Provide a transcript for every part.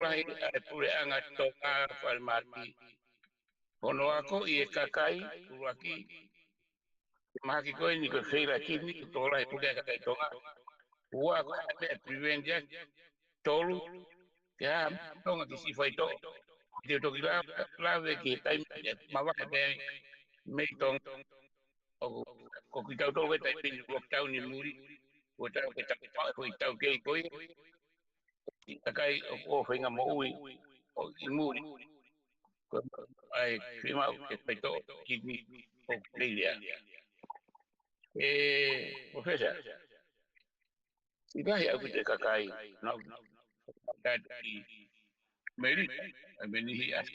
lahi tupu'anga tonga mahaki. Ono ako i kakai uraki mahaki koe ni koe whaira kini tō lahi tupu'anga kakai tonga. Ua ko me prevent ya tolu ya tonga ki si fai to. Dia to kila lave ki tai mawa me tong ko kita to we tai pin lockdown ni muri. Ko ta ko tau ke koe kakai o whainga mo'ui o i muri. Ai prima ke peto Kitini o Lelia. Professor, ikai aku te kakai na tadi meri beni hi as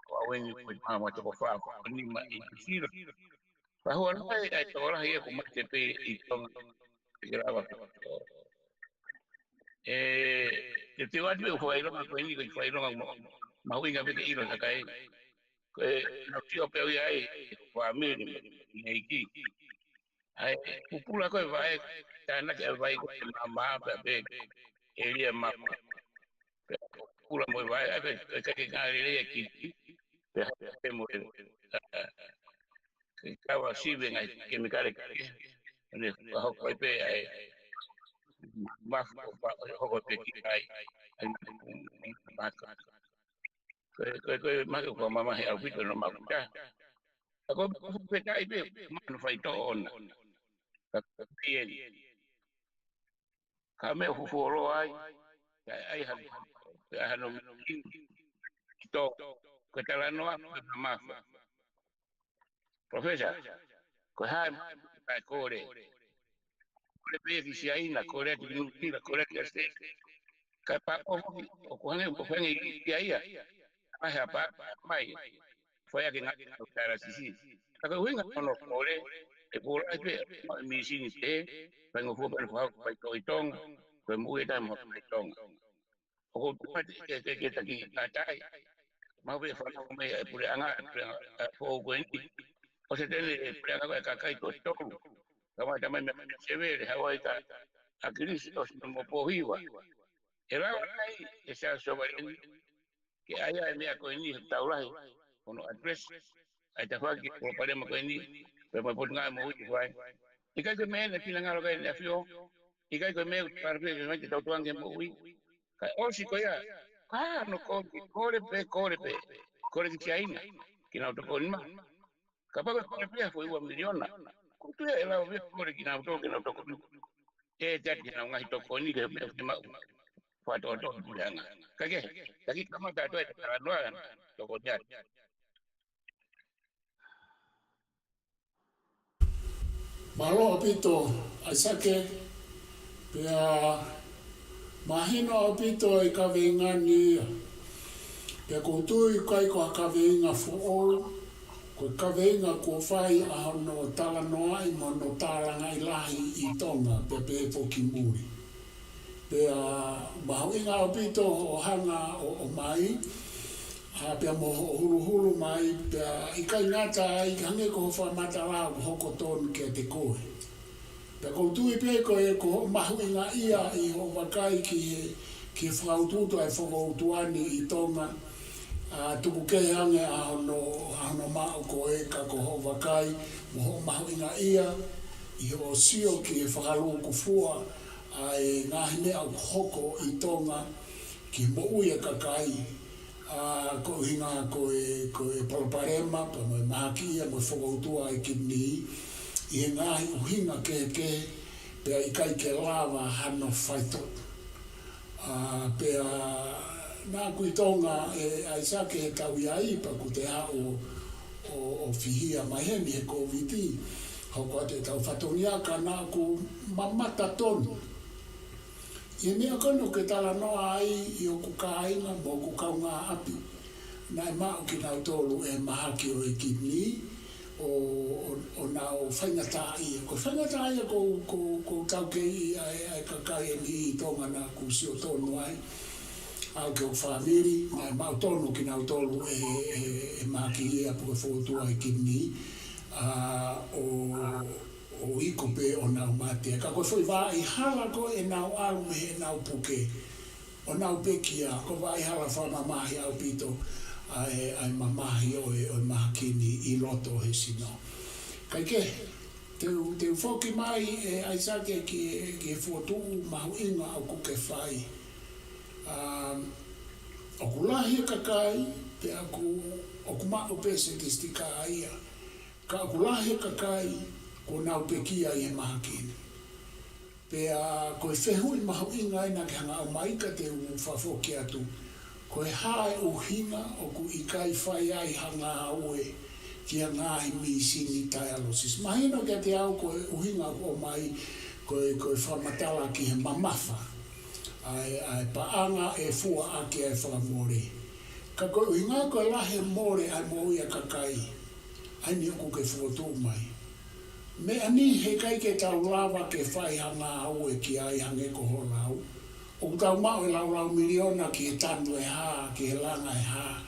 ko awen ko mama to fa ko ni ma i sira. Fa ho ai to la hi ko ma te pe i tong grava. Te wa te ko ai lo ko ni ko ai lo mahu'inga be i lo kakai. No tio pe ai wa mi ni ki ai pupula ko vai tana ke vai ko mama be elia ma pula mo vai ai ke ngare ki pe mo ke kawa sibe ngai ke me kare ne ho ko pe ai ma ho ko pe ki ai ma ko ma ko mama he au pito no ma ka ko pe kai pe ma no fai to on bien kame fu ai ai no to Tatalanga ma professor ko ha ai kore pe si ai na kore ti no ti la kore que este ka pa ko hane ko hane ai ai apa mai foi aqui na Taialosisi ka winga no kore e por ai pe misini te vengo fu per fa ko Tonga ko mu e mo Tonga ko ke taki atai mau be fa no me tupu'anga po ko ni o se tele tupu'anga kakai to kama tamai me severe hawai ka akilisi o se mo po hiwa era ai esa sobari ke aya me ko ni taulahi ono address ai ta fa ki ko pare mo ko ni pe mo pot nga mo wi vai ikai ko me na pinanga ro ga na fio ikai ko me par pe me ki tautuanga mo wi ka o si ko ya no kore ki chaina kina to konma kapag ko pe fo iwa miliona kutu ya ela we kore kina to tet kina ngai to koni ke ma fa to tupu'anga kage lagi kama ta to Tatalanga tokonia Malo apito Aisake pea mahino apito I kawengani pea koutu ikai ko kawenga fo'o ko kawenga ko fai a no talanoa I mono Tatalanga I lahi I Tonga pe Fokoutua pea mahu'inga apito o hanga o mai pea mo hulu mai pea ikai ngata I hange ko fa matala hoko ton ke te koe. Pea koutu I pe ko mahu'inga ia I ho wakai ki Fokoutua Fokoutua I Tonga tupuke hange a hono ma'u ko ka ko ho wakai mo mahu'inga ia I ho sio ki whakalu kufua ai ngahi mea hoko I Tonga ki mo uia kakai ko hinga ko Polokalama pa mo mahaki mo Fokoutua I Kitini I ngahi uhinga ke pea ikai ke lava hano faito pea na kui Tonga Aisake Tu'iono pa ku te hao o fihia mai heni he COVID hoko te tau whatoniaka na ku mamata tonu I mea kono ke tala noa ai I o kukainga mo kukaunga api. Nai mao ki nau tolu mahaki o Kitini o nau whaingatai. Ko whaingatai ko tau kei ai kakai I Tonga na ku sio tonu ai. Au ke o whamiri, nai mao tonu ki nau tolu mahaki ia puka Fokoutua I Kitini. O iko pe o nau mate. Ka koe foi wā I hala ko nau alu me nau puke. o nau pekia, ko vai hala whana mahi au pito ai mamahi o mahakini I loto he sino. Kai ke, te ufoki mai e Aisake ki Fokoutua mahu'inga au kuke whai. O ku lahi kakai, pe aku o ku ma'o pese ki stika aia. Ka o ku lahi kakai, ko nau pekia I he mahakini. Pea koe whehui mahu'inga ina ke hanga au maika te whafoki atu. Koe hae o hinga o ku ikai whai ai hanga aue ki a ngāhi misini Taialosisi. Mahino kia te au koe uhinga o mai koe whamatala ki he mamafa. Ai paanga e fua aki ai whakamore. Ka koe uhinga koe lahe more ai moia kakai. Ai ni oku ke Fokoutua mai. Me ani he kai ke tau lava ke whai hanga aue ki ai hange ko ho lau. O tau mau e lau miliona ki he tanu e haa, ki he langa e haa.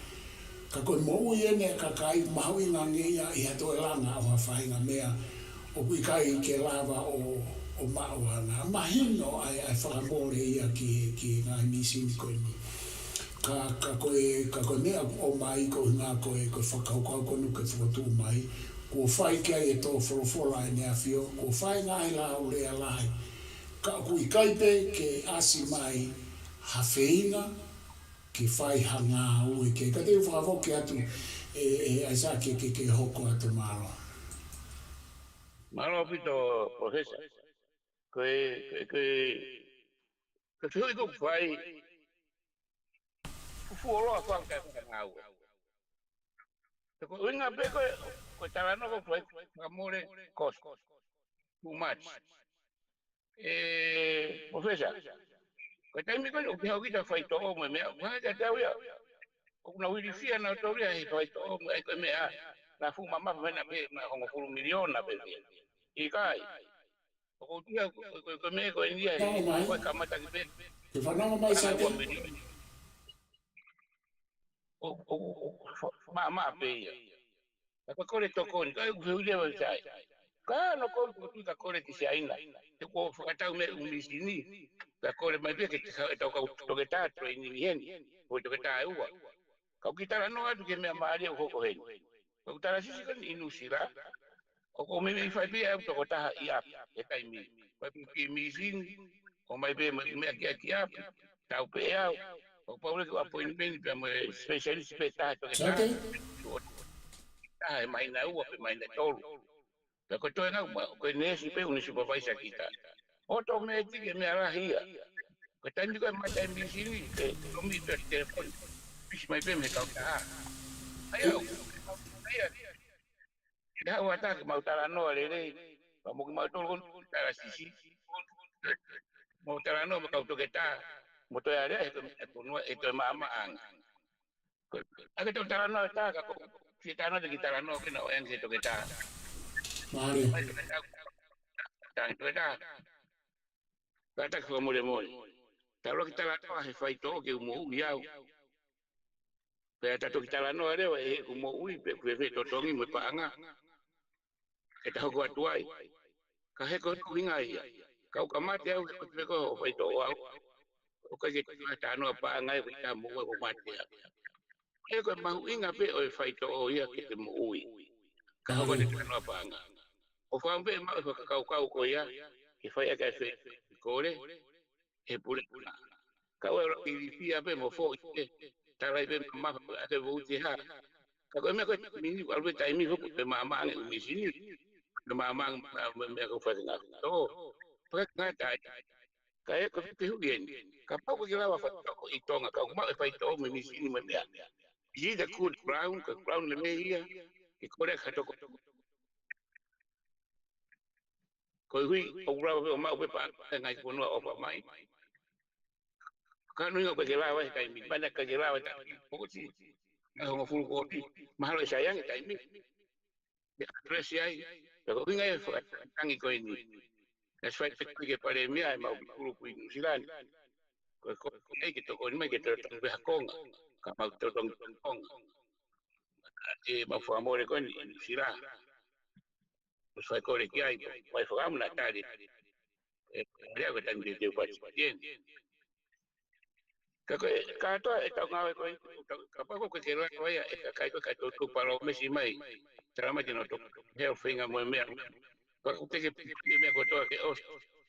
Ka koe mo ui ene kakai mahu'inga ngeia I hato e langa o hawhainga mea o ikai ke lava o ma'ohanga. Mahino ai whakamore ia ki ngai misini koe ni. Ka koe mea o mai ko ngā koe whakaukau konu ke Fokoutua mai. Ko whai kia e tō wholofola e nea whio. Ko whai ngai la o lea lahi. Ka ku ikai pe ke asi mai hawheina ki whai hanga ui ke. Ka te whakawoke atu e Aisake ke hoko atu malo. Malo pito profesa. Koe whioi ko whai fuoloa whanka ngau. Ko inga pe koe tarano ko whai whamore kos. Too much. Profesa. Koe taimi koe o pihau kita whai to o me mea. Whanga ka tau ia. O kuna wiri fia na toria he whai to o me koe mea. Na fu mama mena pe na hongo furu miliona pe mea. Ikai. O tia koe mea koe nia he koe kamata ki pe. Ke whanonga mai sa te? Ma pe ia. Ka kore tokoni, ka uwheulia wa sai. Ka no ko tu ka kore ki saina. Te ko whakatau me misini. Ka kore mai pe ke te ka toke tātua I ni heni. Ko toke tā ua. Ka ukitara no atu ke mea maari o koko heni. Ka utara sisi kan inu sira. O ko me whai pe au toko taha I api. E kai mi. Whai pe ki misini. O mai pe mea ki api. Tau pe au. O paule ko appointment pe mo specialist pe taha toke taha. E mai na ua pe mai na tolu. Pe ko toi ngau ko nesi pe uni supervisor kita. O to me tike me arahia. Ko tandi ko mai tai misini ke to mi pe telefon. Pis mai pe me kau ta. Ayo. Ayo. Dah wa ta mau tara no le le. Pa mo mau tolu tara sisi. Mau tara no kau to kita. Mo to ya le ko no e to Ma'ananga. Aga to tara no ta ka ko si tara no kita no ke no en se to kita. Mario. Tang to ta. Kata ko mo le mo. Taro kita la toa he whai tō ke umo ui au. Pea tato kita la noa rewa e umo ui pe kue whe totongi mo paanga. E taho kua tuai. Ka he ko hinga ia. Kau ka mate au ko te ko whai tō au. O ka ke tua tānoa paanga e wita mo ue o mate au. E ko mahu'inga pe o e whai tō ia ke te mo ui. Ka hoko te tānoa paanga. O whampe ma o kau ko ia. Ke whai aka e kore. He pule pula. Kau e roki pia pe mo fo e tarai pe ma ake vuti ha ka ko me ko mini alwe tai mi ko pe ma nge misini no ma me ko fa nga to pa ka tai ka e ko pe hu bien ka pa ko la fa ko I tonga ka ma fa to me misini me ya ji da good brown ka brown le me ia ki ko re ka to ko hui o ra ma pe pa nga ko no o pa mai ka no ko ke la wa kai mi ba na ka ke la wa ta ko si ngo fulu ko mahalo sayang kai mi address ai ko kinga e tangi ko ini es fai ke pare mi ai ma fulu ku ni silan ko ai ke to ko ni ke to be hakonga ka ma to tong tong e ma fu amore ko ni sila os fai ko re ki ai mai fu am na tari e re ko tangi de pa bien Kato e tau ngawe koe, ka pako ke kera koe e ka kai koe kai tō tūparo mesi mai, tarama tino tō heo whinga moe mea. Ka uteke mea kotoa ke os,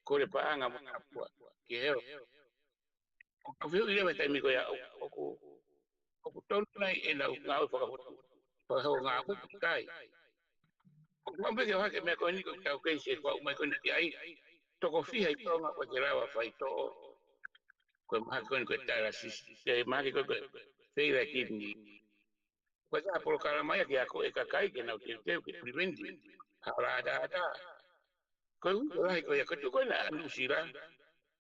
kore paanga mo apua, ke heo. Ka whiu irewa taimi koe a oku tonu nai e nau ngawe whakahotu, whakahau ngā kuku kai. Mambe ke whake mea koe niko tau keisi e kwa umai koe nati ai, toko whiha i tonga koe ke rawa whai tō, koe mahaki koe koe Taialosisi, ke mahaki koe koe Feira Kitini. Koe ka Polokalama ia ke ako e kakai ke nau teu ke preventive. Haura ada. Koe ui lahi koe koe tu koe na anusira.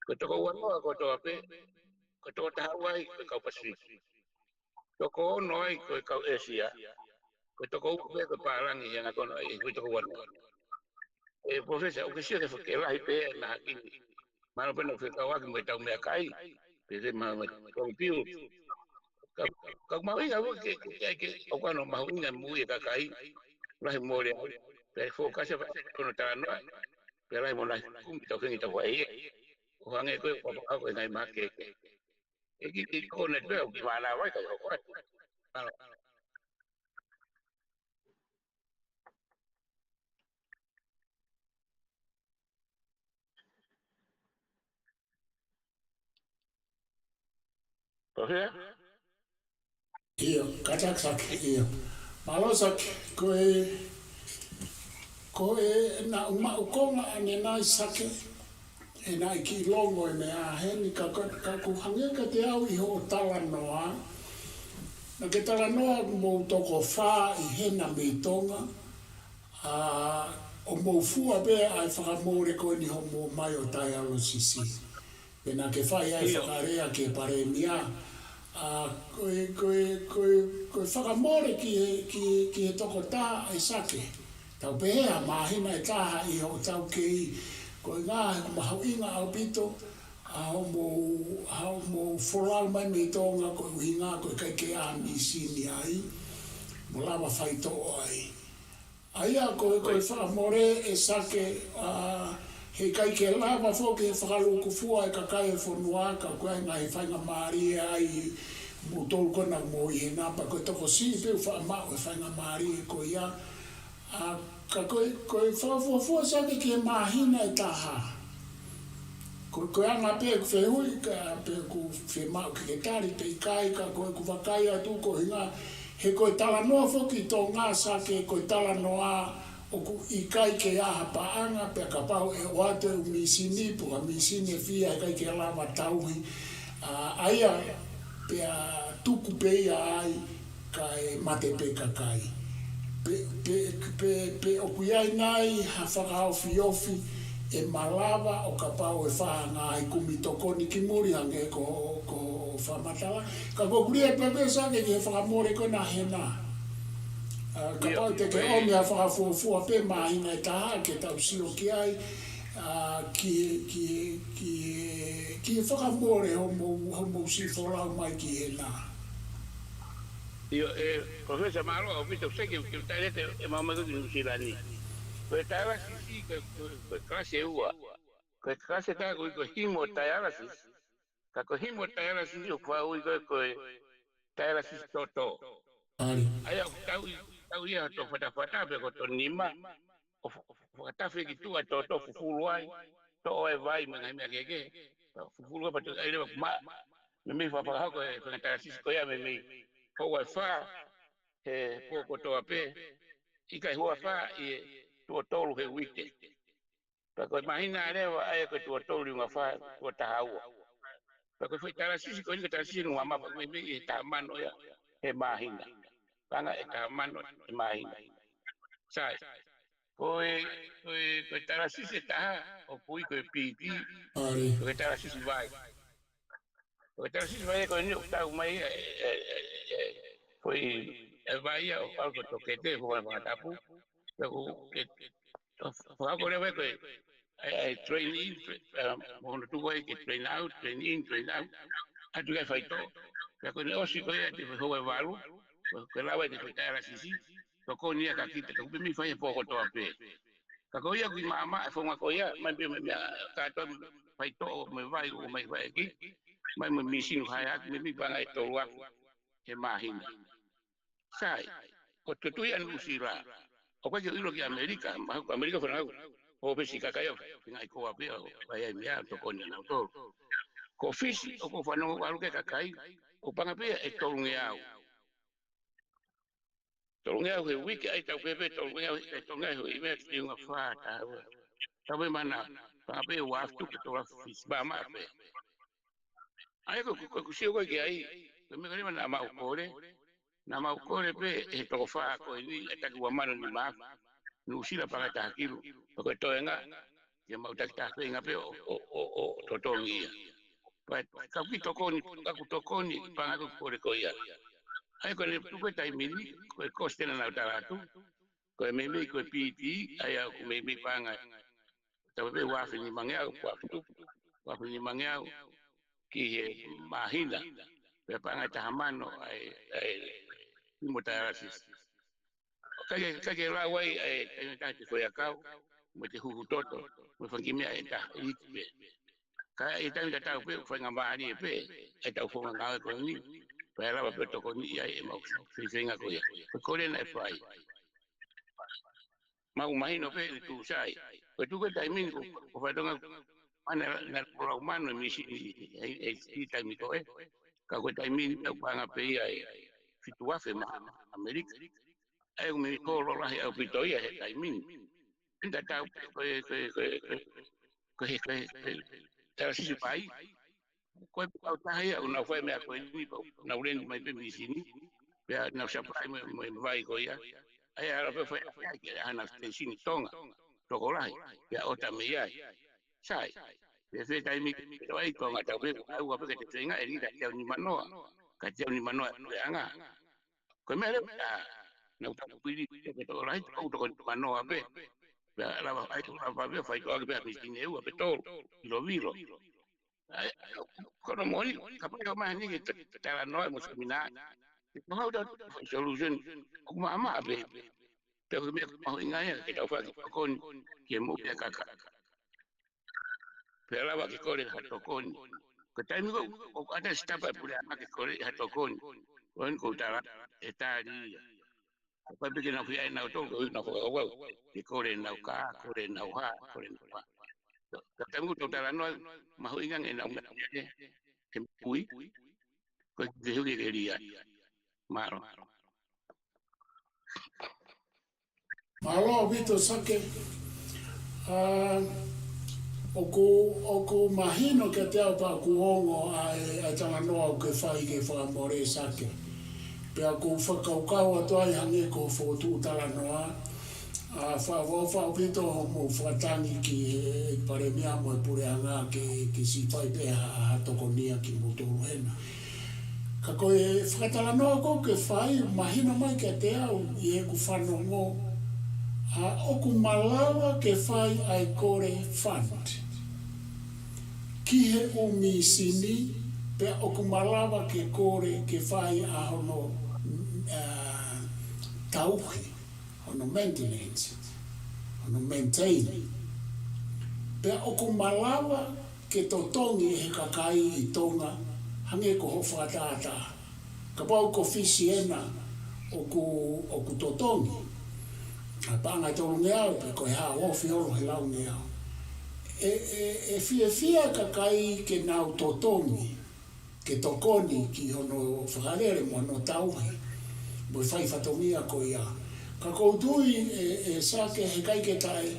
Koe toko uanoa koe toa pe. Koe toko tahawai koe kau Pasifiki. Toko ono ai koe kau Asia. Koe toko upe koe Pārangi ia ngakono ai koe toko uanoa. E profesa, o ke sia ke whake lahi pe na hakini. Mano pena whekau aki mo e tau mea kai. Pese maha kong piu. Kau mahu'inga ke o kano mahu'inga mui e kakai. Lahi mōre au. Pere fokasa kono tānoa. Pere lahi mo lahi kumi tau whengi tau wai e. O hange koe papakau koe ngai make eke. Eki te kone tue au ki mana wai kai hoko atu. Profesa? Ia, katak sak, ia. Malo sak, koe na uma ukonga ane nai sake, e nai ki longo e mea heni, ka kuhangia ka te au i ho Talanoa. Na ke Talanoa mou toko whā i hena me Tonga, o mou fua bea ai whakamore koe ni ho mou mai o Taialosisi. Pena ke whai ai whakarea ke paremia, koe whakamore ki he toko tā Aisake. Tau pehea mahina e taha i ho tau kei, koe ngā mahu'inga au pito, hao mo wholau mai me Tonga, koe uhinga, koe kai ke a misini ai, mo lawa whaito ai. Aia koe whakamore e sake, he kai ke lava fōke he whakaluku fua e kakai e whonuaka, koe ngā he whainga maari ai, mo tolu kona mo i he napa, koe toko si peu whaamau e whainga maari e koe ia, ka koe whawafua sake ki he mahina e taha. Koe anga pe ku whehui, ka pe ku whemau ki ke tari, pe ikai, ka koe ku wakai atu, koe hinga, he koe talanoa whoki tō ngā sake, koe talanoa, o ku ikai ke aha paanga, pe ka pau e oate u misini, puka misini e fia e kai ke lava tauhi. Aia, pe tuku peia ai, ka e mate pe kakai. Pe o kuiai nai, ha whakahau fiofi, e malawa o ka pau e whahanga ai kumi tokoni ki muri hange ko whamatala. Ka kokuri e pepe sake ki he whakamore ko na hena. Ka pau te ke omi a whakafuafua pe mahina e taha ke tau sio ki ai ki e whakamore homo si wholau mai ki hena. Io, Professor Malo, ho visto sai che e mamma che non si lani. Koe Taialosisi, koe klase ua. Koe klase tā koe himo Taialosisi. Ka koe himo Taialosisi o kua ui koe Taialosisi toto. Aia tau ia to whatawhata pe ko to nima. O whakatawhi ki tua toto fufulu ai. To oe vai mga mea keke. Fufulu ai patu aire wak maa. Me me whapakahau koe Taialosisi koe ia me me. Hou ai wha he pōko toa pe. Ikai hua wha i tua tolu he wike. Pa koe mahina rewa aia koe tua tolu ngā wha tua tahaua. Pa koe whai Taialosisi koe nika Taialosisi ngā mapa koe me e tahamano ia he mahina. Panga e tahamano he mahina. Sai, koe Taialosisi taha o pui koe piti, koe Taialosisi vai. Koe Taialosisi vai koe ni o tau mai koe vai o alko tokete koe whakatapu. Whakako rewa koe train in, mohono tuwai ke train out, train in, train out. Atu kai whaito. Pea koe ne osi koe te whakau e walu, koe lawa te whai Taialosisi, tokonia ka kita, ka kupe mi whai e pōko toa pe. Ka koe ia kui maa e whonga koe ia, mai pe me mea katoa whaito o me vai o mai vai ki. mai mo misini hai me mi banga to wa he mahinga sai ko tu ya usira o ko ilo ki Amerika Amerika fana o be si kakai ngai ko ape o ai mia tokonia na to ko fisi o ko fana walu ke kakai o panga pe e tolungea he wiki ai tau pepe tolungea he ime tinga fata tabe mana panga pe wa tu ke to fisi ba ma pe ai ko si ko ke ai me kare mana na ma ukore pe e to fa ko ni ta ku mano ni ma no sila panga ta kilu ko toenga ke mau ta pe nga pe o totongia pa ka ki tokoni ka ku tokoni panga ko kore ko ia ai ko le tu ko tai mini ko stena na taratu ko me ko piti ai ko me panga ta pe wa fini mangea wa fini mangea ki mahina pe panga ta mano ai mo Taialosisi kage la wai ai ta te foi akau mo te hu toto mo fangimia ta ikbe ka ai ta ta pe foi ngamba ani pe ai ta fo nganga ko ni pe la pe to ko ni ai mo fisinga ko ya ko le na fai ma umahino pe tu sai ko tu ko tai min ko fa donga mana na pro mano misini ai ta mi ko ka ko tai min ta panga pe ai fitua fe ma Amerika ai me ko lo la au pitoia he tai min inda ta ko ta si pai ko au ta ia una foi me ko ni na ulen mai pe misini pe na sa pai me vai ko ia ai ara pe foi ke ana te sini tonga tokolai pe o ta me ia sai pe fe tai mi ai tonga ta pe au pe ke te nga eri da te ni manoa ka te ni manoa pe anga ko me le na uta pili pe to lai to to manoa pe la ai to la pe fai ko pe misini eu pe to lo viro kono moni kapai o mai ni ke tala noi mo semina no how to solution kuma ama be pe me mahu'inga ya ke tau fa kon ke mo pe kaka pe la wa ke kore ha tokoni ko tai mi ko ada stapa pule ama ke kore ha tokoni on ko tala etari ko pe ke na fi ai na to ko na ko wa ke kore na ka kore na ha kore na tai mi ko tala noi mahu'inga na ke pui ko de hu ke ria maro Malo vito sake oku mahino ke te au pa kuongo ai tanga noa o ke whai ke whakamore sake. Pea ku whakaukau atoa i hange ko Fokoutua tala noa. Whao vito mo whatangi ki paremia mo e pureanga ki sipai pe a tokonia ki motoru hena. Ka koe whakatala noa ko ke whai mahino mai ke te au i e ku whanongo oku malawa ke whai ai kore fund. Ki he o misini, pe oku malawa ke kore ke whai a hono tauhi, hono maintenance, hono maintain. Pe oku malawa ke totongi he kakai i Tonga, hange ko ho whakatata. Ka pau ko fisiena oku totongi. Panga tolu ngeau, pe koe haa wofi olo he lau ngeau. E fia kakai ke nau totongi, ke tokoni ki hono whakarere mo no tauhi, mo whai whatongia ko ia. Ka koutui e sake he kai ke tai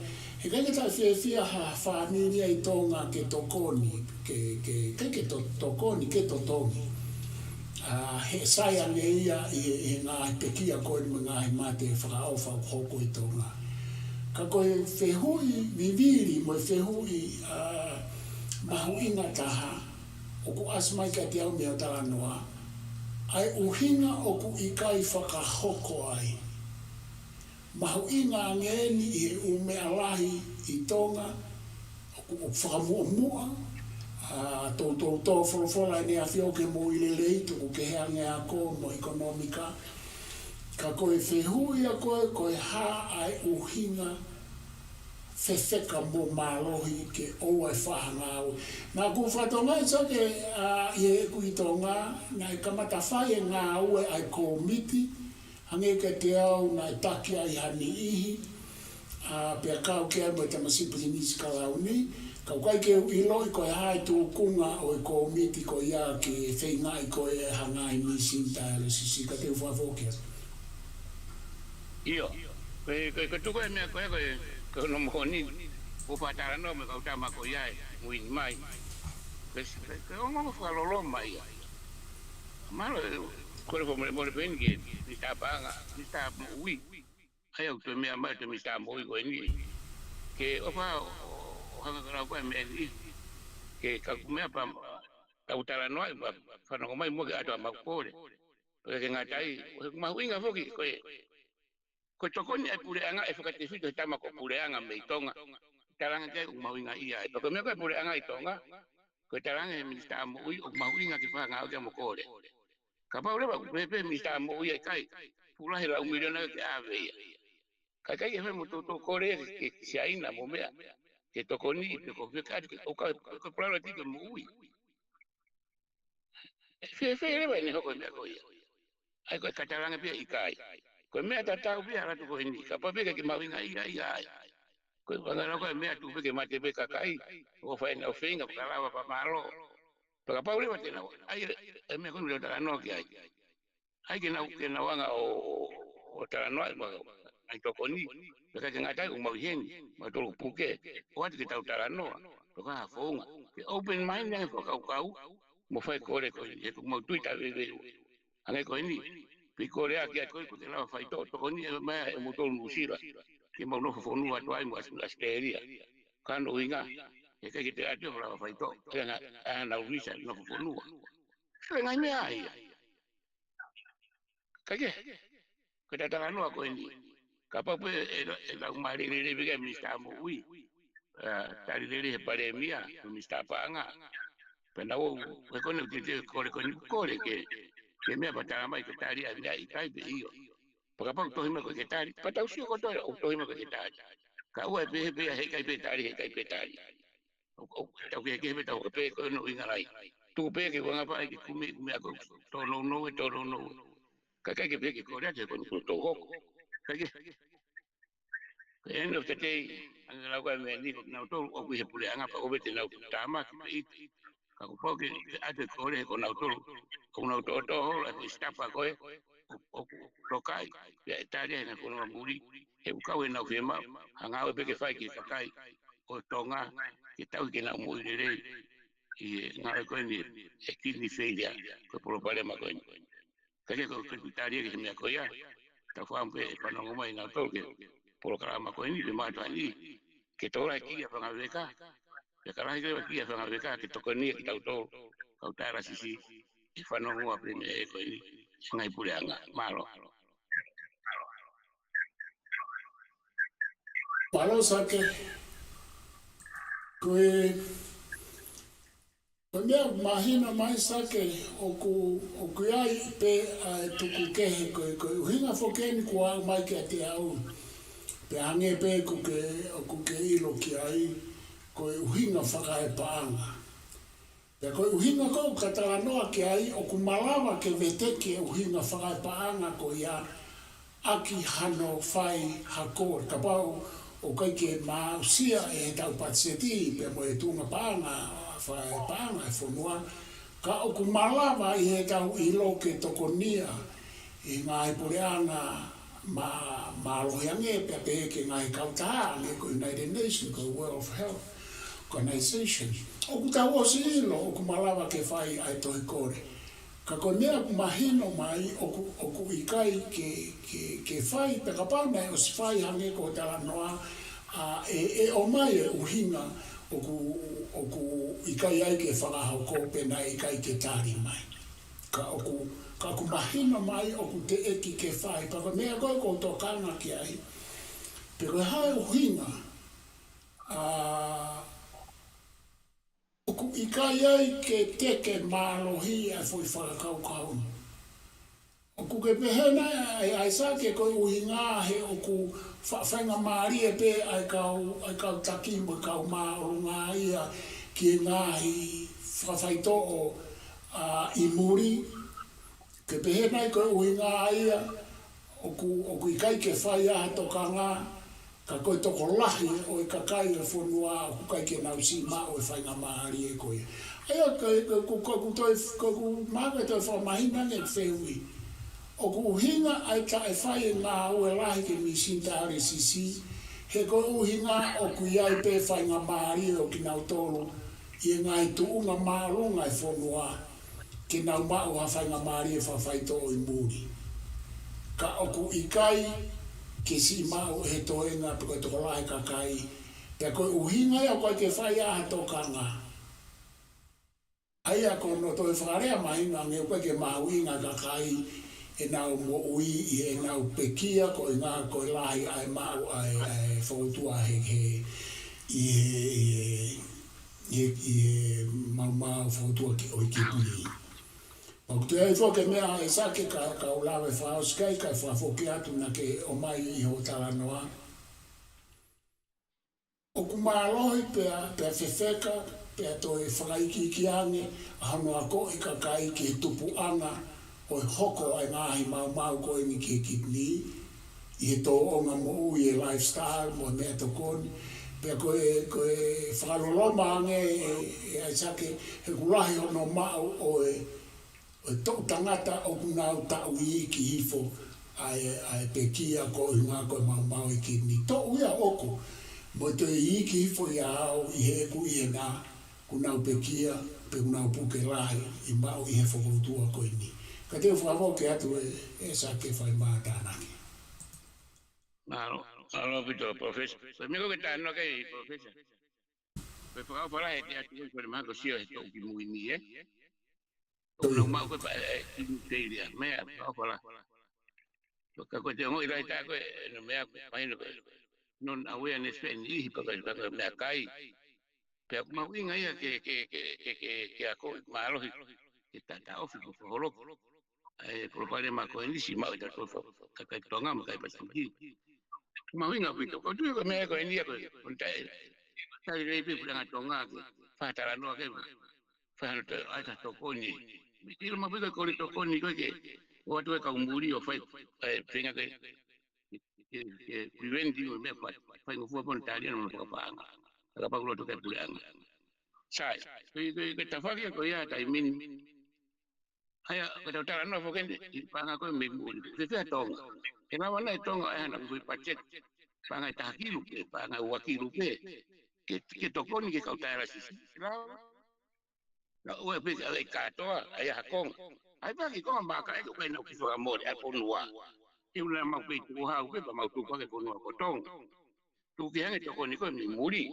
fia ha whaamiria i Tonga ke tokoni, ke tokoni, ke totongi. He saia ne ia i ngā pekia koe ni ngā mate whakaawha hoko i Tonga. Ka koe whehui viviri mo whehui mahu'inga taha o ku asmai ka te au mea tala noa ai uhinga o ku ikai whakahoko ai. Mahu'inga angeni i umea lahi i Tonga o ku whakamuamua tō wholofola ni a whioke mo i lelei tuku ke heange a ko mo ekonomika. Ka koe whehui a koe hā ai uhinga fefeka mo malohi ke oa whahanga au. Nā ku whatonga i soke i kui tonga, nā i kamata whae ngā ue ai ko miti, hange ke te au nā i taki ai hani ihi, pia kau ke ai mo te masipiri nisi kalauni, kau kai ke ilo i koe hai tupunga o i ko miti ko ia ke whainga i koe hanga i misini Taialosisi, ka te uwhawokia. Iyo, koe tuko e mea koe no mohoni, upatara no me kau tama ko iai, muini mai. Koe ongo whakalolo mai. Malo, koe mo peni ke Mitiafaifio, Mitiafaifio, ai au te mea mai te Mitiafaifio koe ni. Ke opa hanga kara koe mea ni, ke kakumea pa kautara noa, whanako mai mua ke atua makupore. Koe ke ngatai, mahu'inga foki koe, ko tokonia e pureanga e whakatewhito tama ko pureanga me i Tonga. Tatalanga ke mahu'inga ia. E paka mea koe pureanga i Tonga, ko Tatalanga e minista amui o mahu'inga ki whanga au ke mokore. Ka pau rewa pepe minista amui ikai, pulahi la umiliona ke aveia. Kakai e whemu tō kore ke siaina mo mea, ke tokoni, pe ko whekati, o ka plano tike mo ui. E rewa ne hoko mea koe ia. Ai koe Tatalanga pia ikai. Koe mea tatau pia ratu koe ni, ka papeka ki mahu'inga ia. Koe wangara koe mea tupe ke mate pe kakai, o whaena o whenga Polokalama pa malo. Paka pau rewa tena, ai e mea koe mea taranoa ki ai. Ai ke na wanga o taranoa, ai tokoni, peka ke ngatai o heni, ma tolu puke, o ati ke tau taranoa, toka hafonga. Ke open mind nang whakau, mo whai kore koe ni, e ku mau tuita veveru. Angai koe ni, pi kore a kia koe ko te lawa whai tokoni e mea e mo tolu musira. Ke mau nofo whonua atu ai mo asteria. Kano inga, e kai ke te atio lawa whai to, e na urisa nofo whonua. Sure ngai mea ai. Kake, ko te taranoa koe ni. Ka papu e lau marere vika minista amo ui. Tarirere he pare mia, minista paanga. Pena o, e kone utite kore ke mea patara mai ke tari a vina ikai pe iyo. Paka pau tohima ko ke tari, patau sio ko tohima ko ke tari. Ka ua pe he kai pe tari. Tau ke pe tau ke pe ko no inga rai. Tu pe ke wanga pa ke kume ako tono no. Kakai ke pe ke kore ate ko to hoko. Kake. End of the day, ang nalawa ko may ko na to o kuhe puleanga pa ko bete na tama ki pe. Ka ko po ke ate kore ko na to la ko stapa ko o kakai. Ya tare na ko na muri. E u kawe na fema, hanga o pe ke fai ki kakai. O Tonga, ketau ke na muri re. I nga ko ni e Kitini feria ko Polokalama ko ni. Kaya ko tari ke me ko ya. Ta fampe pa no mai na to ke Polokalama ko ni ma to ni ke tora ki ya nga veka ya kara ke ki ya nga veka ke tokonia ki tau to Taialosisi e fa no mo aprende ko ni ngai puleanga malo Malo sake, koe mea mahina mai sake o ku ai pe tuku kehe koe uhinga fokeni kua mai ke te au. Pe hange pe ku ke ilo ki ai koe uhinga whakae paanga. Pe koe uhinga kou katalanoa ki ai o ku malawa ke veteke uhinga whakae paanga ko ia aki hano whai hakor. Ka pau o kai ke mausia e tau patseti pe mo e tunga paanga whai paanga e whonua. Ka o ku malawa i he tau ilo ke tokonia i ngai pureanga ma lohiange pe pe ke ngai kautaa le ko United Nations ko World Health Organization. O ku tau o si ilo o ku malawa ke whai ai tohi kore. Ka ko mea ku mahino mai o ku ikai ke whai pe ka pauna o si whai hange ko tala noa e o mai e uhinga o ku ikai ai ke whakahau ko pe na ikai ke tari mai. Ka ku mahino mai o ku te eki ke whai. Pa ka mea koe ko tokanga ki ai. Pe koe hae uhinga o ku ikai ai ke teke mālohi a fui whakakaukau. O ku ke pehena Aisake ko uhinga he oku whainga maari e pe ai kau taki mo kau maorunga ia ki ngahi whawhaito o i muri. Ke pehena ko uhinga ia oku ikai ke whai aha tokanga ka koe toko lahi o i kakai e whonua oku kai ke nausi ma o e whainga maari e koe. Aia ku maka toi whamahina ne whewi. O ku hinga ai ka e whai e ngā ue lahi ke misini Taialosisi, he ko uhinga o ku iai pe whai ngā maari o ki nau tolu, i ngai tupunga marunga e whonua, ki nau mau ha whai ngā maari e whawhaito o i muri. Ka o ku ikai, ke si mau he toenga pe koe toko lahi kakai, pe koe uhinga ia koe ke whai aha tokanga. Aia kono toi whakarea mahinga nge koe ke mahu'inga kakai, e nau mo ui i e nau pekia ko i ngā koe lahi ai mau ai Fokoutua he i mau Fokoutua ki o i Kitini. Pau te ai fo ke mea Aisake ka ulawe whaoskai ka whafoke atu na ke o mai i ho Talanoa. O ku mālohi pea whewheka pea toi whakaiki ki ange a hano a ko i kakai ki tupu'anga o hoko ai ngahi mau koe ni ki Kitini, i he tō onga mo ui e lifestyle mo mea tokoni, pia koe whakaloloma ange e Aisake he kulahi hono mau o e tō tangata o kunau tau i ki hifo ai pekia ko i ngā koe mau i Kitini. Tō uia oko, mo te i ki hifo i au i he ku i he ngā kunau pekia, pe kunau puke lahi i mau i he Fokoutua koe ni. Ka te whakamoke atu e sake whai mātānaki. Malo pito, professor. Koe miko ke tāno kei, professor. Koe whakawhara he te atu koe mako sio he tō ki muini, Koe nau mau koe pa e teiria, mea whakawhara. Ka koe te ngoi rai tā koe, no mea paino koe. Non awareness pe ni ihi pa koe mea kai. Pea mahu'inga ia ke a koe maalohi. Ke tata ofi ko whaholoko. Polokalama ko heni si mau ta ko kakai Tonga ma kai pasuki mahu'inga pito ko tu ko me ko heni ko ontai tai rei pe pulang Tonga ke fa Tatalanga ke fa no ai ta tokonia mi tiro ma pito ko tokonia ko ke o tu ka umuri o fa penga ke prevendi me fa ngo pon tali no ko pa ka pa ko to ke pulang sai ke tafaki ko ya tai min Aya kata utara no foken panga ko memuri fe Tonga ena wana Tonga ana ko pachet panga takiru ke panga wakiru ke tokoni ke Taialosisi la o pe ai katoa ai hakong ai pa ki ko maka e ko na ki fo amor ai ponua e una ma pe tu ha pe pa ma tu ko ke ponua ko tong tu ke nge tokoni ko memuri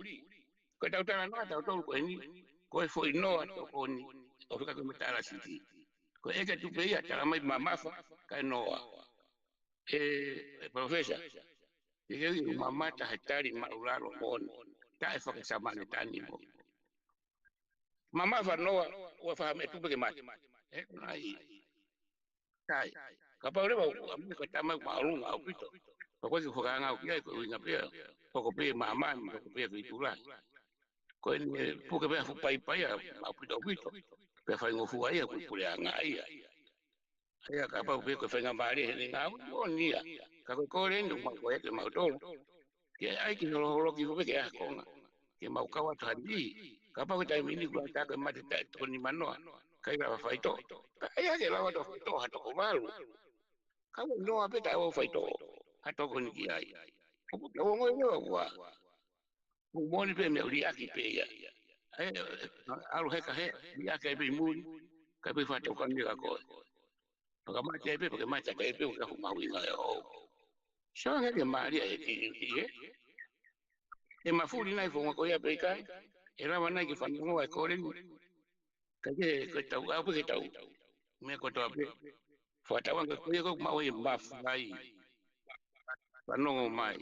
ko ta utara no ta to ko ni ko fo no tokoni o ka ko Taialosisi ko eke tu pe ia tala mai mamafa ka noa professor ye mamata hatari maulalo mon ta e fa sama ne tani mo mamafa noa wa fa me tu pe mai ai kai ka pa le ba mi ko tama maulunga au pito ko ko ka nga ki ko inga pe ko pe mama ko pe ki tu la ko ni pu ke pe fu pai au pito pe fa ngo fu ai ko pule anga ai Aya ka pa pe ko fenga mari ni nga mo nia ka ko le ndu ma ko e ma to ke ai ki no ki ko ke ko ke ma ka wa tandi ka pa ko tai mini ko ta ko ma te to ni mano ka ira fa ito ai ke la wa to ha to ko malu ka no a pe ta wa fa ito ha to ko ni ki ai ko ko mo no wa mo ni pe me ri aki pe ya ai alu he ka he ya ke pe mu ka pe fa to ko ni ka ko Pakamati ai pe pakamati ai pe ka mahu'inga o. Shanga ke mari ai ki e mafuri nai fo ko ia pe kai. Era wana ki fa ngo ai ko le. Ka ke ko tau a pe tau. Me ko to pe. Fa tau nga ko ko ma oi mafai. Pa no mai.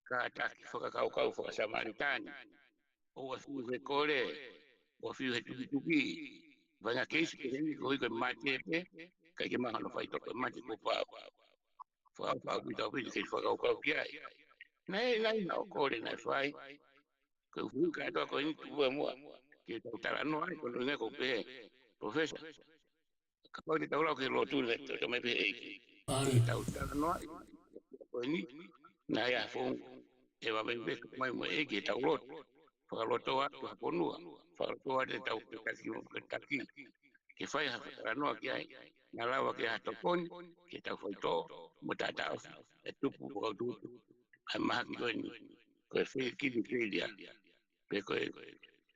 Ka ta ki fo ka ka fo samaritani. O wa fu ve ko le. O fi he tuki. Vanga keisi ke ni ko mate pe. kai ke maha no fai to mati ko pa bi to bi ke fa ka kia nei no ko le na fai ko fu ka to ko ni tu mo ke ta no ai ko ne ko pe professor ka ko ni ta lo ke lo tu le to me pe Pare. ta no ai ko ni na ya fu e va ben be mai mo ke ta lo fa lo to wa to ko no fa lo to wa de ta ka ki ke fai ha no ki ai na la wa ke ha to kon ke ta foi to mo ta ta e tupu ko tu ai mahaki ko ni ko fe ki di ke dia pe ko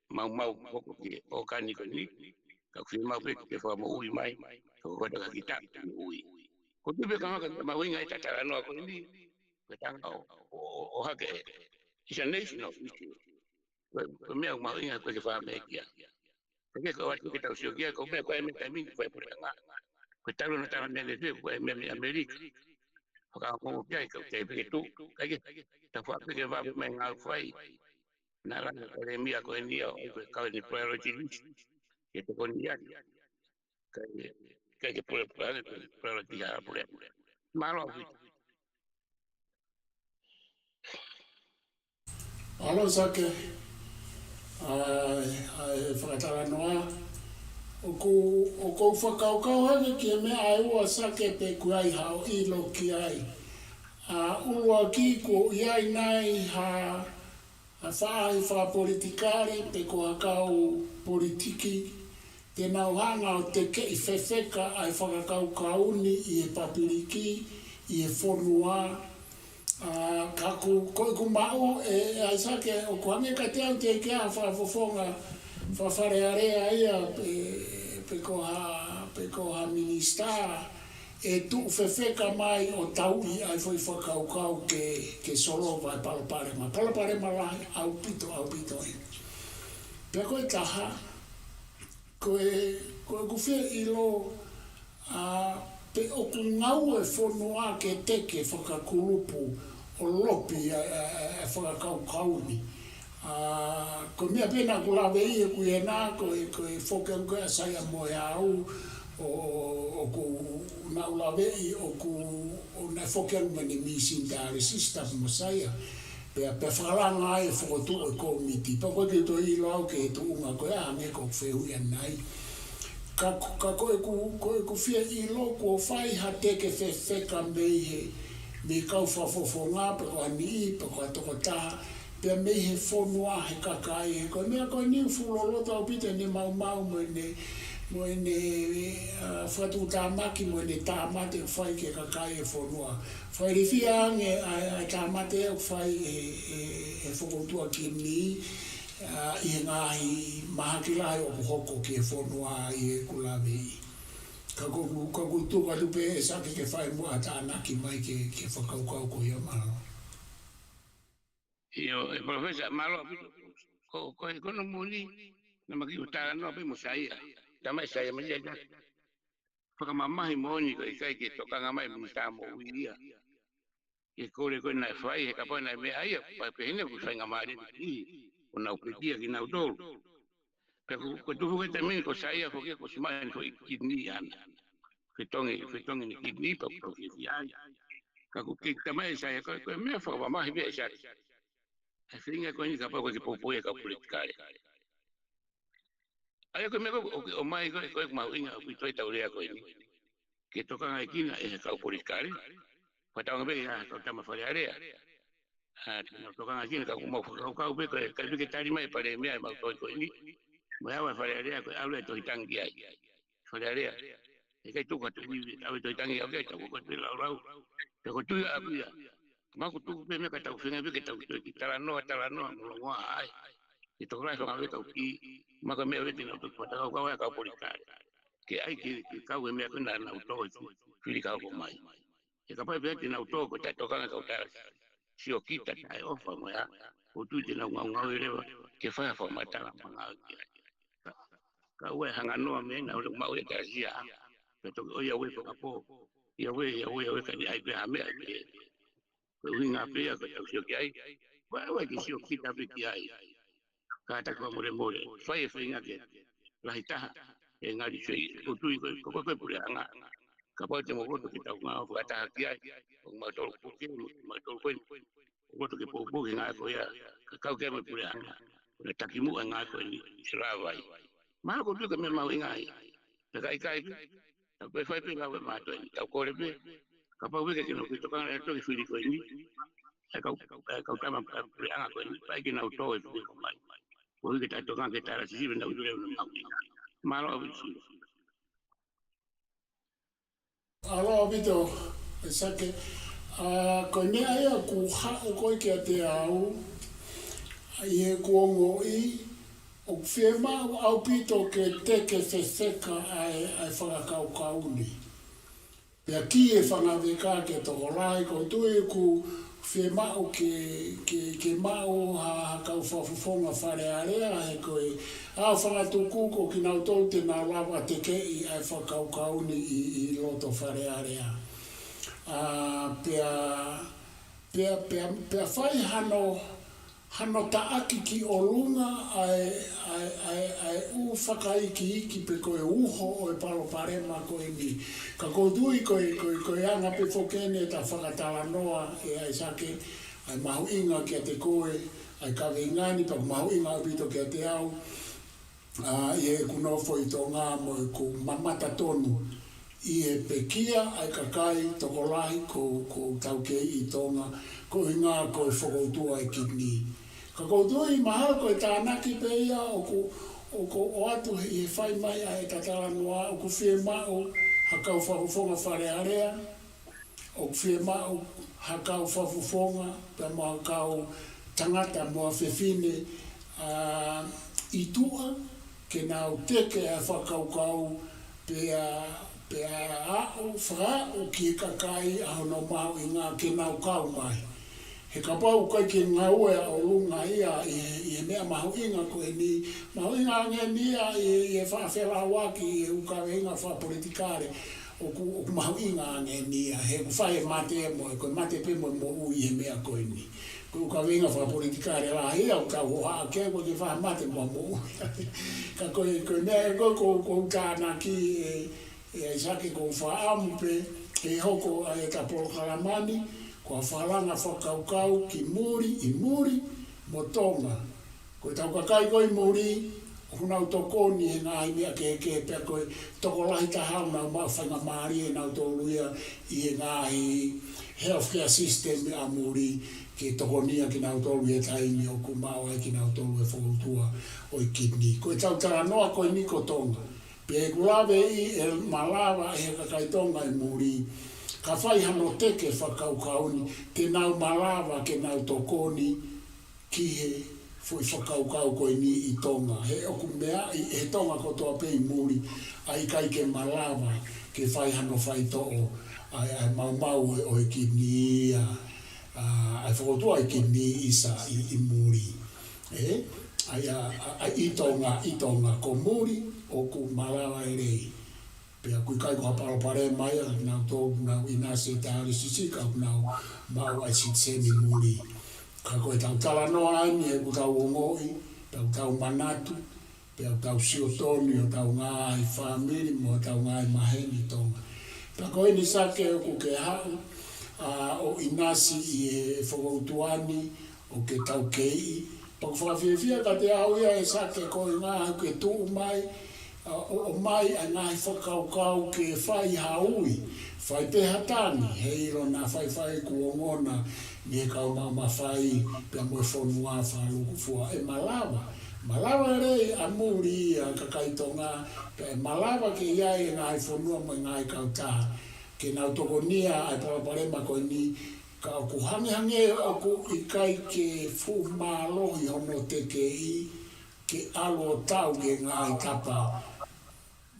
mau ko ki o ka ni ko ni ka fi mau pe ke fa mo ui mai ko ko da ki ta ui ko tu be ka mahu'inga ta ta no ko ni ko ta o ha ke is a national issue ko me mahu'inga ko ke fa me kia porque ko wa ki ta sio kia ko me ko me ta mi ko por nga ko ta no ta me le ko me America ko ka ko kia ko te pe tu ka ki ta fa ke va me nga fai na la academia ko ni o ko ka ni priority list que tokonia que por priority ya por malo Alo sake ai whakatara noa o ko whakaukau hane ki me ai ua sake pe kuai hao ilo ki ai ua ki ko iai nai ha whaai wha politikari pe ko hakau politiki te nauhanga o te kei whewheka ai whakakau kauni i e papiriki i e whonua ka ku mau e Aisake o kuange ka te au te kia whafofonga whafarearea ia pe ko ha minista e tu whewheka mai o taui ai foi whakaukau ke solo vai palaparema lahi au pito e pe koe taha koe kufia ilo pe o ku ngau e whonua ke teke whakakulupu o lopi e whakakaukauni. Ko mea pena ku lawe i e ku e nā, ko e whokengo e saia moe au, o ku na ulawe i o ku na whokengo mani misini Taialosisi mo saia. Pe whakalanga ai e Fokoutua e komiti. Pa koe ke to i lau ke tupunga koe a me ko whehu ia nai. Ka koe ku fia i loko o whai ha teke whewheka meihe me kau whafofonga pe ko ani i pe ko toko taha pe meihe whonua he kakai he koe mea koe ni fulolota o pite ni mau mo ne whatu tāmaki mo ne tāmate o whai ke kakai e whonua whai rifia ange a tāmate o whai e Fokoutua Kitini i he ngahi mahaki lahi o hoko ki e whonua i e kulawe i. Ka tuka lupe e sake ke whai mua tānaki mai ke whakaukau ko ia malo. Io, il professor Malo, con un muni, non mi aiutare, no, abbiamo sai, da me sai, ma già, perché mamma è monico, e sai che tokanga mai mi stiamo via, che corre con una fai, e capo una mia, per ne fai una mare di una pekia che non do. Perché tu vuoi también con sai, perché così mai foi Kitini, fetong ni Kitini, per professione. Che tamai sai, che me fa mamma è sai. E finga con il capo che può poi politicare. Ai ko me o mai ko mahu'inga o toi taurea ko ni. Ke tokanga kina e ka politicare. Patanga be ya ko tama falearea. No tokanga kina ka mo ka be ka be ke tari mai pare me ma toi ko ni. Mo ya wa falearea ko aule to hitangi ai. Falearea. E kai tu ko tu ni aule to hitangi au ke ko te la lau. Te ko tu ya abu ya. Ma ko tu be me ka tau finga be ke tau ki tala no mo ngwa ai. I to rai ka be ka ki ma ka me be tina to pa ka politicare. Ke ai ke ka we me na na to fili ka ko mai e ka pa be na to ko ta to ka ta si o kita ai o fa mo ya o tu te na nga we le ke fa fa ma ta ma ka we hanga no me na o ma we ta sia pe to o ya we ko ka po ya we ka ni ai pe ha me ko winga pe ya ka si o ke ai we ke si o kita pe ki ai ka ta ko mo fa e finga ke lahi taha e ngari sei o tui ko pure anga Kapal te mo ke tau ngā fu ata ki ai o ma tol ku ki ma tol ko ko ke po po ngā ko ya ka kau ke me pure anga na takimu ngā ko ni sravai ma ko tu ke me mahu'inga ai ka ikai ta pe fai pe ngā ma to ni ta ko le pe ka pa we ke no ki tokanga to ki fili ko ni ka ta ma pure anga ko ni pa ki na to e ko mai ko ke ta tokanga ke ta ra si na u le na mahu'inga ma lo bi Aloha pito, Aisake. Ko nea ia ku hao koe kia te au, i he kuongo i, o whie mau au pito ke teke whewheka ai whakakau kauni. Pea ki e whangaweka ke toko lai, ko tui ku whie mau ke mau ha kau whawhawhonga whare area, he koe au whangatuku ko ki nau tau te nā lawa te kei ai whakau kauni i loto whare area. Pea whai hano taaki ki o lunga ai u whakaiki iki pe koe uho o e palo parema koe ni. Ka koutui koe anga pe whokene ta whakatala noa e Aisake, ai mahu'inga kia te koe, ai kawengani pa mahu'inga o pito kia te au, i e kunofo i tō ngā mo e ku mamata tonu. I e pekia ai kakai toko lahi ko taukei i Tonga ko i ngā ko e Fokoutua e Kitini. Ka koutua i maha ko e tānaki pe ia o atu i e whai mai a e Tatalanga o ku whie mau hakau whawhawhonga whare area, o ku whie mau hakau whawhawhonga pe mo hakau tangata mo a whewhine i tua ke nau teke a whakaukau pea au whakau ki kakai a hono mahu'inga ke nau kau mai. He kapau kai ki ngaue a o lunga ia i e mea mahu'inga ko e ni mahu'inga nge nia i e whawhela waki i e ukawenga whapolitikare o ku mahu'inga nge nia he whae mate e mo e koe mate pe mo ui e mea ko e ni. Ko ukawenga whapolitikare lahi au ka hoa ke ko ke wha mate mo ui. Ka koe mea e koe ko tānaki e Aisake ko whaamu pe e hoko e ta Polokalamani ko whalanga whakaukau ki i muri mo Tonga. Ko tau kakai koe muri hunau tokoni e ngā imea ke pia koe toko lahi tahau nau mawhanga maari e nau tōluia i e ngāhi healthcare system a muri ke tokonia ki nau tōlu e taimi o ku maua ki nau tōlu e Fokoutua o i Kitini. Ko tau tara noa koe ni ko Tonga. Pe kulawe i e malawa e kakai Tonga e muri. Ka whai hano teke whakaukauni, te nau malawa ke nau tokoni ki he fui whakaukau koe ni i Tonga. He oku mea i he Tonga ko toa pei muri, a ikai ke malawa ke whai hano whai to'o, ai mau o i Kitini, ai Fokoutua i Kitini isa i muri. Ai i Tonga ko muri, oku malawa e rei. Pea kui kai ko haparo pare mai a nau tōku nau inase Taialosisi ka nau mau ai sitsemi muri. Ka koe tau tala noa ani e ku tau ongoi, tau tau manatu, pea tau siotoni o tau ngā i whamiri mo tau ngā i maheni Tonga. Pea koe ni sake o ku ke hau o inasi i e Fokoutuani o ke tau kei. Paku whakawhiawhia ka te au ia e sake koe ngā hau ke tuu mai, o mai a ngai whakaukau ke whai haui, whai pehatani, he iro nā whai kuongona, ni he kau ma whai pia moe whonua whaluku fua e malawa. Malawa rei a muri a kakai Tonga, pe malawa ke iai e ngai whonua mo ngai kautā, ke nau tokonia ai Polokalama koe ni, ka ku hange o ku ikai ke fu mālohi hono te kei, ke alo tau ke ngai tapa,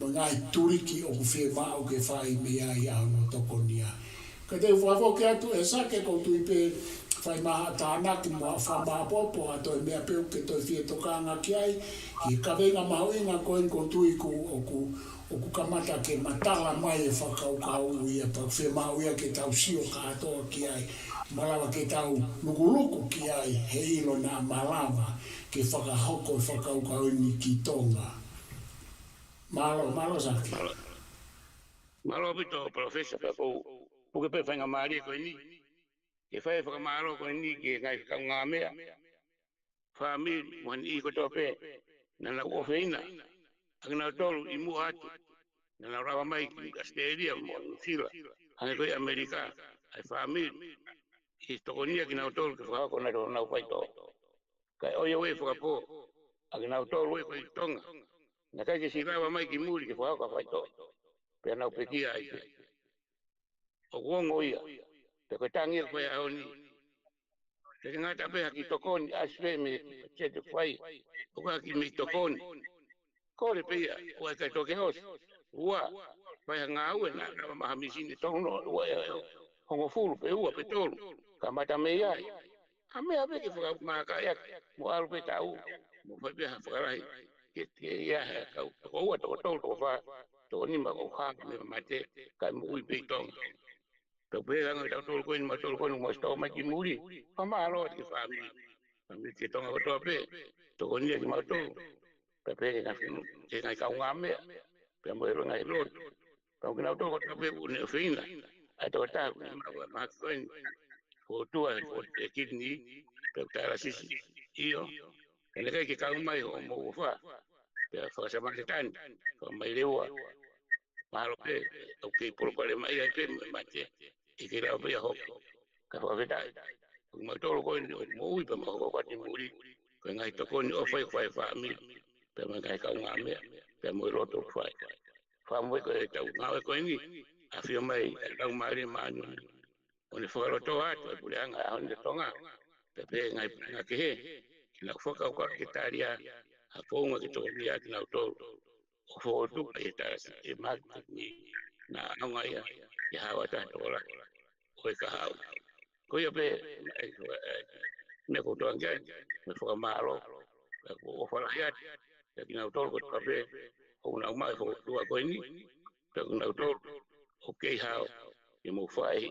ngai turiki o ku whie mao ke whai mea i ahono tokonia. Ka te whawho ke atu e sake ko tui pe whai maha tānaki mo a whama popo a toi mea peu ke toi whie tokanga ki ai, ki kawenga mahu'inga koe ko tui o ku kamata ke matala mai e whakaukau ia pa whie mao ia ke tau sio katoa ki ai, malawa ke tau lukuluku ki ai, he ilo nā malawa ke whakahoko e whakaukau ni ki Tonga. Malo sake. Malo pito professor pa po puke pe fanga mari ko ni ke fa fa malo ko ni ke ngai ka ngame family wan I ko tope na na ko feina agna tolu I mu atu na na rawa mai ki Australia mo sila ai ko Amerika ai family I tokonia ki na tolu ke fa ko na do na fa to kai o yo we fa po agna tolu we ko Tonga na kai ke sila mai ki muri ke fa ko fa to pe na pekia ai o wongo ia te ko tangi ko ya oni te ngata be ki tokoni aswe me che te fai o ka ki me tokoni ko le pe o ka toke os wa pa nga u na ma misini tono wa hongo fulu pe u pe tolu ka mata me ya a me ave ki fa ma ka ya mo al pe tau mo fa be ha fa rai ke ya ka ko wa to to fa to ni ma ko ha me mate ka mo u pe tong to pe nga ta to ko ni ma to ko ni mo sto ma ki muri pa ma lo ki family family ki tonga ko to pe to ko ni ki ma to pe pe nga ke nga ka ngame pe mo ro nga lo to ko na to ko to pe u ne fina a to ta ma ko ni Fokoutua ko Kitini pe Taialosisi io e le ke ka mai o mo fa pe fa sa ma tan ko mai lewa malo pe o ke Polokalama ai pe mate I ke la pe ho ka fa veta ma to ko mo u pe mo ko ti muri ko ngai to ko ni o fa mi pe ma kai ka ngame pe mo ro to fa mo ko ta ngave ko ni a fi mai la mari manu oni fo to atu e puleanga on de Tonga pe pe ngai ke he na foka ko ke taria a ponga ke to ni at na to o fo tu e ta e ma ni na nga ya ya wa ta to la o ka ha ko yo pe me ko to ngai me fo malo o fo la ya ke na to ko ka pe o na ma fo tu ko ni pe na to o ke ha e mo fai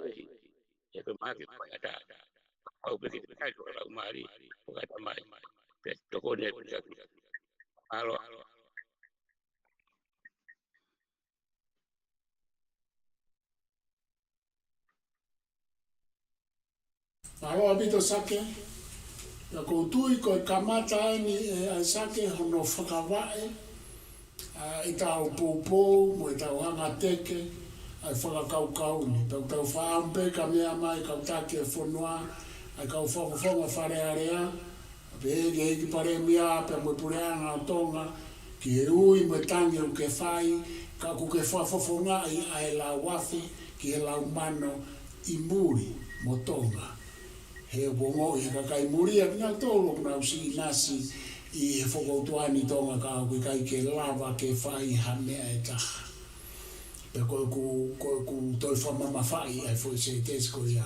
e ko ma ke pa ta au pe ke kai ko la mari ko ka mai pe to ko ne alo Malo abito sake, ya koutui ko kamata ni Aisake hono whakawae, I tau pōpō, mo I tau hanga teke, ai whakakau ni. Tau whaampe ka mea mai, kau take e whanua, ai kau whakawhanga wharearea, pe ege eki pare mea, pe mo pureanga o Tonga, ki e ui mo tangi o ke whai, ka ku ke whafofonga ai la wafi, ki e lau mano I muri mo Tonga. He wongo I kakai muri ak na tolo na usi nasi I he Fokoutua ni Tonga ka ku ikai ke lava ke whai hamea e taha. Pe koe ku toi whamama whai ai fo se tesko ia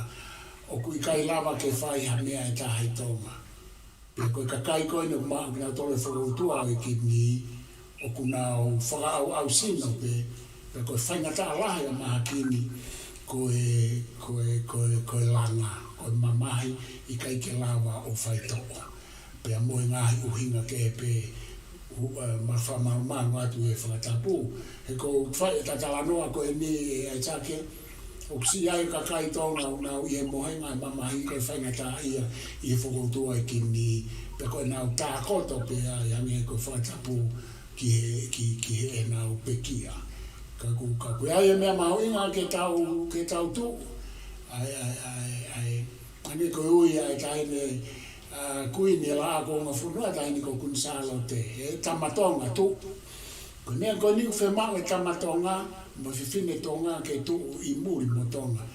o ku ikai lava ke whai hamea e taha I Tonga. Pe koe kakai koe ne kuma na tolo Fokoutua e Kitini o ku na whakau au sino pe koe whaingata lahi a mahakini koe langa. O mamahi I kai ke lava o whaitoko. Pea moe ngahi uhinga ke pe mawhamau atu e whakatapu. He ko whai tatalanoa ko e ni Aisake o si ai kakai tonga unau I e mohenga mamahi koe whaingata ia I e Fokoutua e Kitini. Pea koe nau tākoto pea yangi e koe whakatapu ki he e nau pekia. Kaku ai e mea mahu'inga ketau tu. Ai ane ko ui ai taine kuini la ko nga funua taine ko kun salo te e tamatonga tu ko ne ko ni fe ma e tamatonga mo fifine tonga ke tu I muri mo Tonga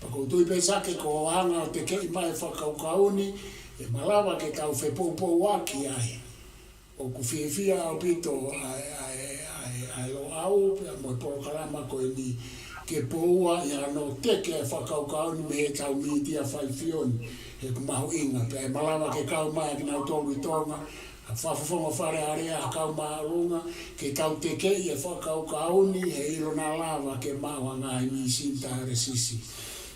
pa ko tu pe sa ke ko hanga te ke mai fa kaukauni e malawa ke tau fe popo waki ai o ku fia o pito ai lo au mo Polokalama ko ni ke poua ia no teke whakaukau ni me he tau Mitiafaifio he mahu'inga pe malawa ke kau mai ki nau tolu I Tonga a whafafonga wharearea a kau maarunga ke tau teke ia whakaukau ni he ilo na lava ke Ma'ananga misini Taialosisi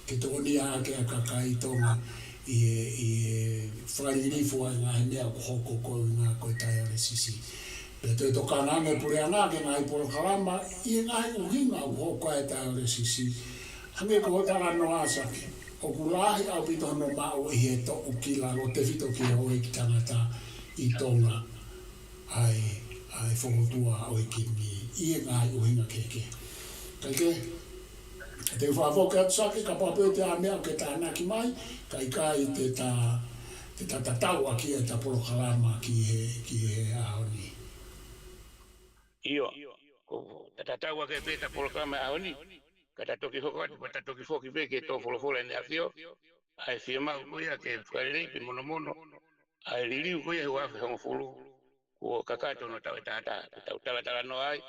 ke tokonia ke a kakai Tonga I wharirifua ngā he mea hoko koe ngā koe Taialosisi Te tokanga me pureanga ke ngai Polokalama I ngai uhinga uhoka e Taialosisi. Hange ko hotara no Aisake. O kulahi au pito no ma'o I he to ukila lo te fito ki ho I tangata I Tonga. Ai Fokoutua o I Kitini. I ngai uhinga keke. Kaike, te whaafoke atu sake ka pape te a mea ke tā naki mai. Ka ikai te tatau aki e ta Polokalama ki he ahoni. Iyo, ko tatatawa ke peta Polokalama ahoni, kata toki hoko atu, kata toki foki peke to folofola ni afio, ai firma ukoia ke whakarei pe mono, ai lili ukoia huafi hongo fulu, ko kakato no tawe tata, tau tala no ai,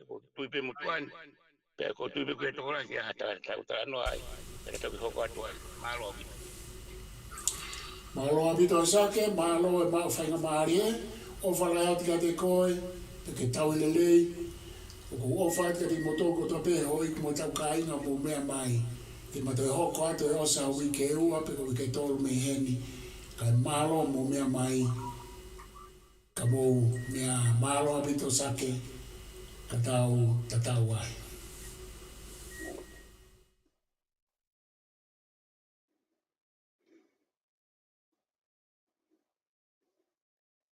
ko tuipe mutuani, pe ko tuipe kue tokola ki aha tala no ai, kata toki hoko atu ai, malo apito. Malo apito Aisake, malo e mahu'inga maari e, o whalai ati ka te koe, te ketau I lelei, o ko ofa ati ka te motoko to pe hoi mo tau ka inga mo mea mai, te mato e hoko atu e osa wike ua, pe ko wike tolu me heni, ka malo mo mea mai, ka mo mea malo apito Aisake, ka tau tatau ai.